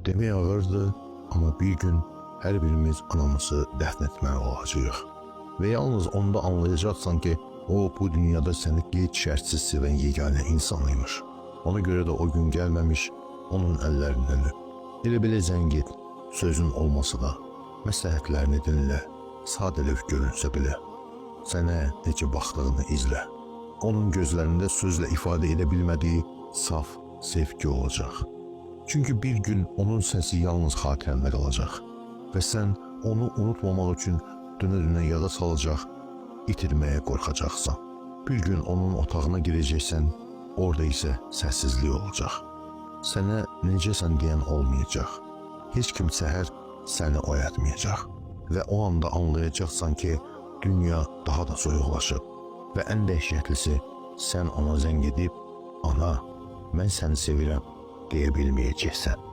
Demək ağırdır, amma bir gün hər birimiz anamızı dəfn etməli olacağıq. Və yalnız onda anlayacaqsan ki, o bu dünyada səni qeyd şərtsiz sevən yeganə insan imiş. Ona görə də o gün gəlməmiş, onun əllərindən öp. Elə-belə zəng et, sözün olmasa da, məsləhətlərini dinlə, sadəlöv görünsə belə. Sənə necə baxdığını izlə. Onun gözlərində sözlə ifadə edə bilmədiyi saf sevgi olacaq. Çünki bir gün onun səsi yalnız xatirəndə qalacaq və sən onu unutmamaq üçün dönə-dönə yada salacaq, itirməyə qorxacaqsan. Bir gün onun otağına girəcəksən, orada isə səssizlik olacaq. Sənə necəsən deyən olmayacaq. Heç kim səhər səni oyatmayacaq və o anda anlayacaqsan ki, dünya daha da soyuqlaşıb və ən dəhşətlisi, sən ona zəng edib, ana, mən səni sevirəm deyə bilməyəcəksən.